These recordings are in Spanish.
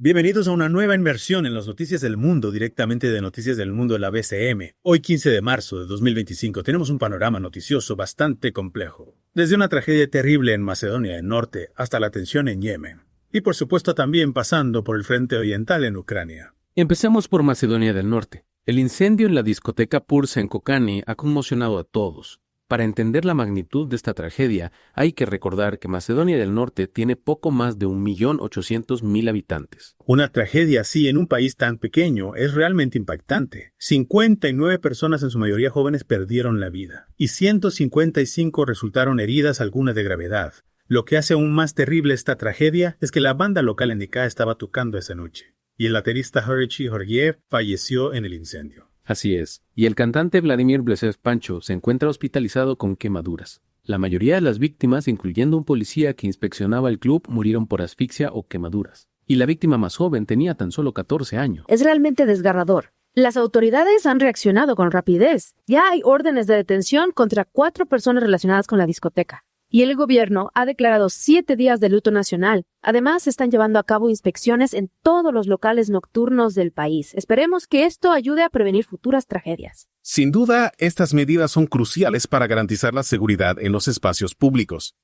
Bienvenidos a una nueva inmersión en las noticias del mundo, directamente de Noticias del Mundo de la BCM. Hoy 15 de marzo de 2025 tenemos un panorama noticioso bastante complejo. Desde una tragedia terrible en Macedonia del Norte hasta la tensión en Yemen. Y por supuesto también pasando por el frente oriental en Ucrania. Empecemos por Macedonia del Norte. El incendio en la discoteca Pursa en Kokani ha conmocionado a todos. Para entender la magnitud de esta tragedia, hay que recordar que Macedonia del Norte tiene poco más de 1.800.000 habitantes. Una tragedia así en un país tan pequeño es realmente impactante. 59 personas, en su mayoría jóvenes, perdieron la vida y 155 resultaron heridas, algunas de gravedad. Lo que hace aún más terrible esta tragedia es que la banda local indicada estaba tocando esa noche y el baterista Horichi Georgiev falleció en el incendio. Así es, y el cantante Vladimir Blesev Pancho se encuentra hospitalizado con quemaduras. La mayoría de las víctimas, incluyendo un policía que inspeccionaba el club, murieron por asfixia o quemaduras. Y la víctima más joven tenía tan solo 14 años. Es realmente desgarrador. Las autoridades han reaccionado con rapidez. Ya hay órdenes de detención contra 4 personas relacionadas con la discoteca. Y el gobierno ha declarado 7 días de luto nacional. Además, se están llevando a cabo inspecciones en todos los locales nocturnos del país. Esperemos que esto ayude a prevenir futuras tragedias. Sin duda, estas medidas son cruciales para garantizar la seguridad en los espacios públicos.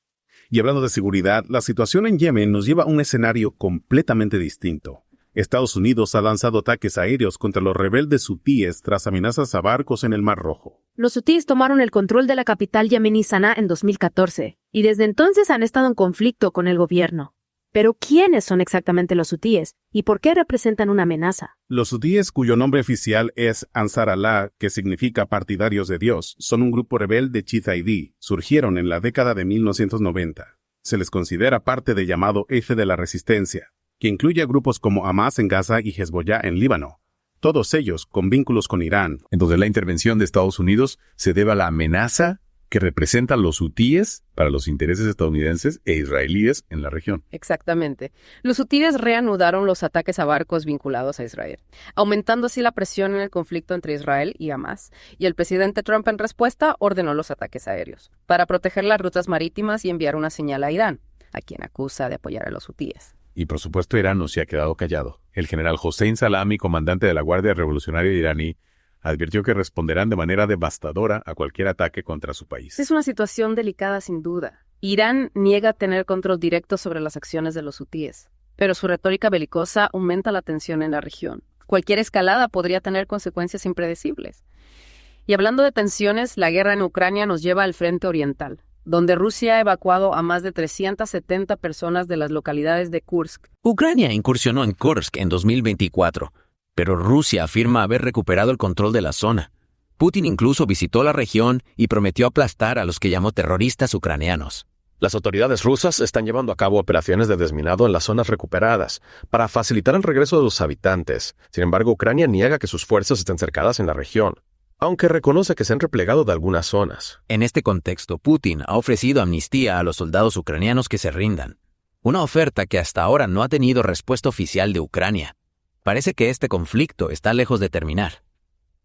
Y hablando de seguridad, la situación en Yemen nos lleva a un escenario completamente distinto. Estados Unidos ha lanzado ataques aéreos contra los rebeldes hutíes tras amenazas a barcos en el Mar Rojo. Los hutíes tomaron el control de la capital yemení Sanaa en 2014, y desde entonces han estado en conflicto con el gobierno. Pero ¿quiénes son exactamente los hutíes y por qué representan una amenaza? Los hutíes, cuyo nombre oficial es Ansar Allah, que significa partidarios de Dios, son un grupo rebelde chiíta. Surgieron en la década de 1990. Se les considera parte del llamado Eje de la Resistencia, que incluye a grupos como Hamas en Gaza y Hezbollah en Líbano, todos ellos con vínculos con Irán. Entonces la intervención de Estados Unidos se debe a la amenaza que representan los hutíes para los intereses estadounidenses e israelíes en la región. Exactamente. Los hutíes reanudaron los ataques a barcos vinculados a Israel, aumentando así la presión en el conflicto entre Israel y Hamas. Y el presidente Trump, en respuesta, ordenó los ataques aéreos para proteger las rutas marítimas y enviar una señal a Irán, a quien acusa de apoyar a los hutíes. Y por supuesto Irán no se ha quedado callado. El general Hossein Salami, comandante de la Guardia Revolucionaria iraní, advirtió que responderán de manera devastadora a cualquier ataque contra su país. Es una situación delicada sin duda. Irán niega tener control directo sobre las acciones de los hutíes, pero su retórica belicosa aumenta la tensión en la región. Cualquier escalada podría tener consecuencias impredecibles. Y hablando de tensiones, la guerra en Ucrania nos lleva al frente oriental, donde Rusia ha evacuado a más de 370 personas de las localidades de Kursk. Ucrania incursionó en Kursk en 2024, pero Rusia afirma haber recuperado el control de la zona. Putin incluso visitó la región y prometió aplastar a los que llamó terroristas ucranianos. Las autoridades rusas están llevando a cabo operaciones de desminado en las zonas recuperadas para facilitar el regreso de los habitantes. Sin embargo, Ucrania niega que sus fuerzas estén cercadas en la región, aunque reconoce que se han replegado de algunas zonas. En este contexto, Putin ha ofrecido amnistía a los soldados ucranianos que se rindan, una oferta que hasta ahora no ha tenido respuesta oficial de Ucrania. Parece que este conflicto está lejos de terminar.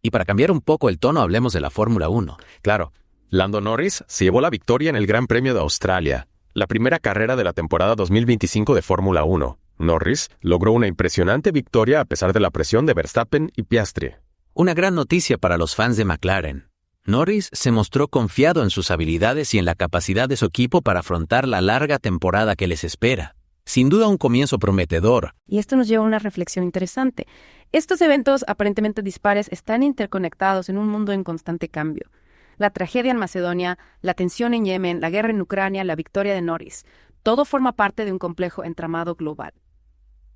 Y para cambiar un poco el tono, hablemos de la Fórmula 1. Claro, Lando Norris se llevó la victoria en el Gran Premio de Australia, la primera carrera de la temporada 2025 de Fórmula 1. Norris logró una impresionante victoria a pesar de la presión de Verstappen y Piastri. Una gran noticia para los fans de McLaren. Norris se mostró confiado en sus habilidades y en la capacidad de su equipo para afrontar la larga temporada que les espera. Sin duda un comienzo prometedor. Y esto nos lleva a una reflexión interesante. Estos eventos aparentemente dispares están interconectados en un mundo en constante cambio. La tragedia en Macedonia, la tensión en Yemen, la guerra en Ucrania, la victoria de Norris. Todo forma parte de un complejo entramado global.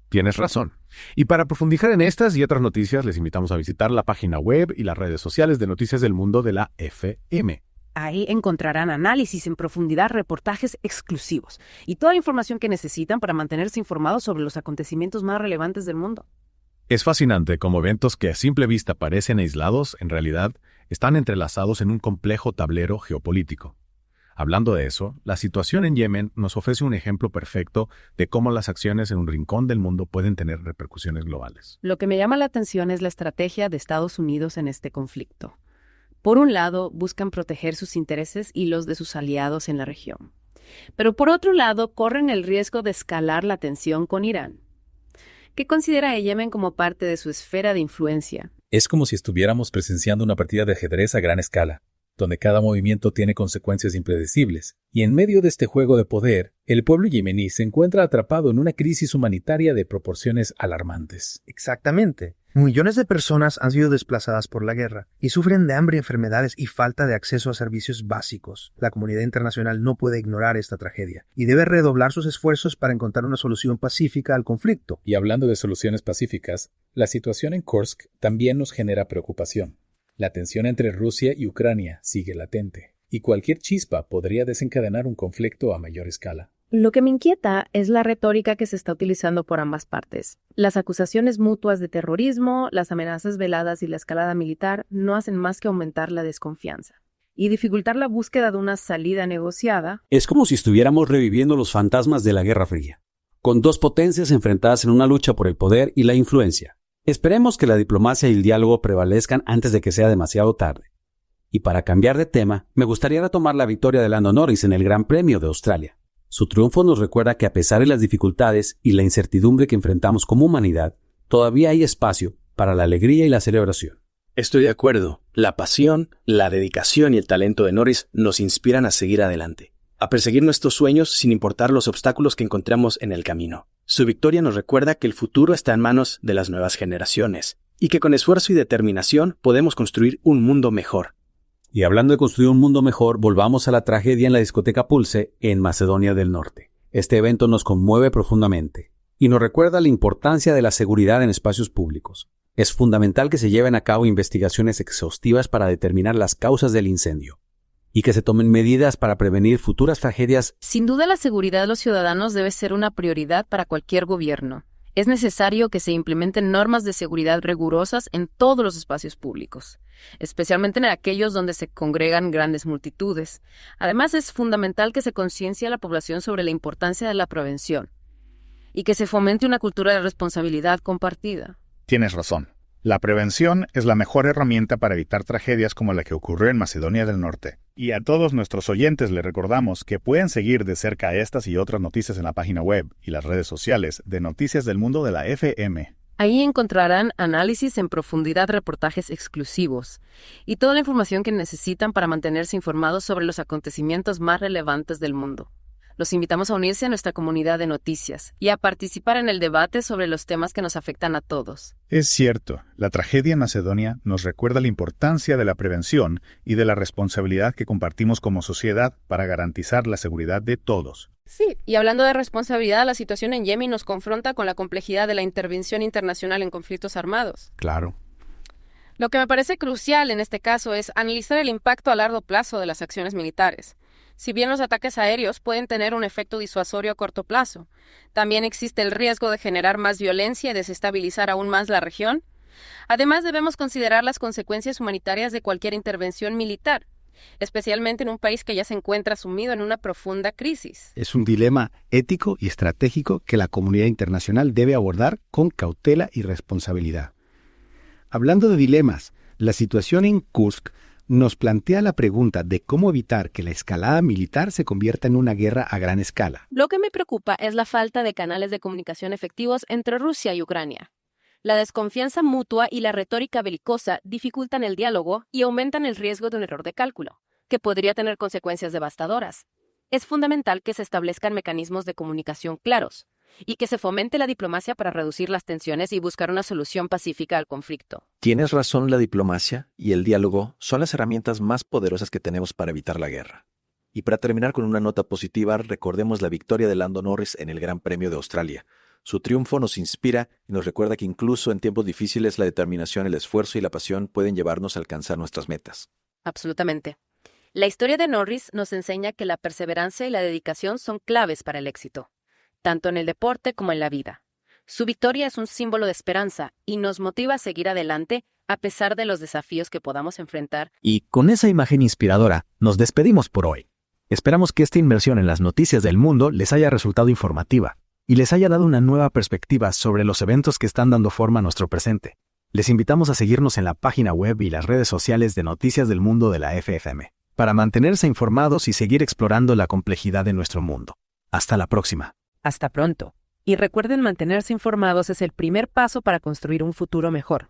Tienes razón. Y para profundizar en estas y otras noticias, les invitamos a visitar la página web y las redes sociales de Noticias del Mundo de la FM. Ahí encontrarán análisis en profundidad, reportajes exclusivos y toda la información que necesitan para mantenerse informados sobre los acontecimientos más relevantes del mundo. Es fascinante cómo eventos que a simple vista parecen aislados, en realidad, están entrelazados en un complejo tablero geopolítico. Hablando de eso, la situación en Yemen nos ofrece un ejemplo perfecto de cómo las acciones en un rincón del mundo pueden tener repercusiones globales. Lo que me llama la atención es la estrategia de Estados Unidos en este conflicto. Por un lado, buscan proteger sus intereses y los de sus aliados en la región. Pero por otro lado, corren el riesgo de escalar la tensión con Irán. ¿Qué considera a Yemen como parte de su esfera de influencia? Es como si estuviéramos presenciando una partida de ajedrez a gran escala, donde cada movimiento tiene consecuencias impredecibles, y en medio de este juego de poder, el pueblo yemení se encuentra atrapado en una crisis humanitaria de proporciones alarmantes. Exactamente. Millones de personas han sido desplazadas por la guerra y sufren de hambre, enfermedades y falta de acceso a servicios básicos. La comunidad internacional no puede ignorar esta tragedia y debe redoblar sus esfuerzos para encontrar una solución pacífica al conflicto. Y hablando de soluciones pacíficas, la situación en Kursk también nos genera preocupación. La tensión entre Rusia y Ucrania sigue latente, y cualquier chispa podría desencadenar un conflicto a mayor escala. Lo que me inquieta es la retórica que se está utilizando por ambas partes. Las acusaciones mutuas de terrorismo, las amenazas veladas y la escalada militar no hacen más que aumentar la desconfianza y dificultar la búsqueda de una salida negociada. Es como si estuviéramos reviviendo los fantasmas de la Guerra Fría, con dos potencias enfrentadas en una lucha por el poder y la influencia. Esperemos que la diplomacia y el diálogo prevalezcan antes de que sea demasiado tarde. Y para cambiar de tema, me gustaría retomar la victoria de Lando Norris en el Gran Premio de Australia. Su triunfo nos recuerda que a pesar de las dificultades y la incertidumbre que enfrentamos como humanidad, todavía hay espacio para la alegría y la celebración. Estoy de acuerdo. La pasión, la dedicación y el talento de Norris nos inspiran a seguir adelante, a perseguir nuestros sueños sin importar los obstáculos que encontremos en el camino. Su victoria nos recuerda que el futuro está en manos de las nuevas generaciones y que con esfuerzo y determinación podemos construir un mundo mejor. Y hablando de construir un mundo mejor, volvamos a la tragedia en la discoteca Pulse en Macedonia del Norte. Este evento nos conmueve profundamente y nos recuerda la importancia de la seguridad en espacios públicos. Es fundamental que se lleven a cabo investigaciones exhaustivas para determinar las causas del incendio y que se tomen medidas para prevenir futuras tragedias. Sin duda, la seguridad de los ciudadanos debe ser una prioridad para cualquier gobierno. Es necesario que se implementen normas de seguridad rigurosas en todos los espacios públicos, especialmente en aquellos donde se congregan grandes multitudes. Además, es fundamental que se conciencie a la población sobre la importancia de la prevención y que se fomente una cultura de responsabilidad compartida. Tienes razón. La prevención es la mejor herramienta para evitar tragedias como la que ocurrió en Macedonia del Norte. Y a todos nuestros oyentes les recordamos que pueden seguir de cerca estas y otras noticias en la página web y las redes sociales de Noticias del Mundo de la FM. Ahí encontrarán análisis en profundidad, reportajes exclusivos y toda la información que necesitan para mantenerse informados sobre los acontecimientos más relevantes del mundo. Los invitamos a unirse a nuestra comunidad de noticias y a participar en el debate sobre los temas que nos afectan a todos. Es cierto, la tragedia en Macedonia nos recuerda la importancia de la prevención y de la responsabilidad que compartimos como sociedad para garantizar la seguridad de todos. Sí, y hablando de responsabilidad, la situación en Yemen nos confronta con la complejidad de la intervención internacional en conflictos armados. Claro. Lo que me parece crucial en este caso es analizar el impacto a largo plazo de las acciones militares. Si bien los ataques aéreos pueden tener un efecto disuasorio a corto plazo, también existe el riesgo de generar más violencia y desestabilizar aún más la región. Además, debemos considerar las consecuencias humanitarias de cualquier intervención militar, especialmente en un país que ya se encuentra sumido en una profunda crisis. Es un dilema ético y estratégico que la comunidad internacional debe abordar con cautela y responsabilidad. Hablando de dilemas, la situación en Kursk nos plantea la pregunta de cómo evitar que la escalada militar se convierta en una guerra a gran escala. Lo que me preocupa es la falta de canales de comunicación efectivos entre Rusia y Ucrania. La desconfianza mutua y la retórica belicosa dificultan el diálogo y aumentan el riesgo de un error de cálculo, que podría tener consecuencias devastadoras. Es fundamental que se establezcan mecanismos de comunicación claros y que se fomente la diplomacia para reducir las tensiones y buscar una solución pacífica al conflicto. Tienes razón, la diplomacia y el diálogo son las herramientas más poderosas que tenemos para evitar la guerra. Y para terminar con una nota positiva, recordemos la victoria de Lando Norris en el Gran Premio de Australia. Su triunfo nos inspira y nos recuerda que incluso en tiempos difíciles la determinación, el esfuerzo y la pasión pueden llevarnos a alcanzar nuestras metas. Absolutamente. La historia de Norris nos enseña que la perseverancia y la dedicación son claves para el éxito, tanto en el deporte como en la vida. Su victoria es un símbolo de esperanza y nos motiva a seguir adelante a pesar de los desafíos que podamos enfrentar. Y con esa imagen inspiradora, nos despedimos por hoy. Esperamos que esta inmersión en las noticias del mundo les haya resultado informativa y les haya dado una nueva perspectiva sobre los eventos que están dando forma a nuestro presente. Les invitamos a seguirnos en la página web y las redes sociales de Noticias del Mundo de la FFM, para mantenerse informados y seguir explorando la complejidad de nuestro mundo. Hasta la próxima. Hasta pronto. Y recuerden, mantenerse informados es el primer paso para construir un futuro mejor.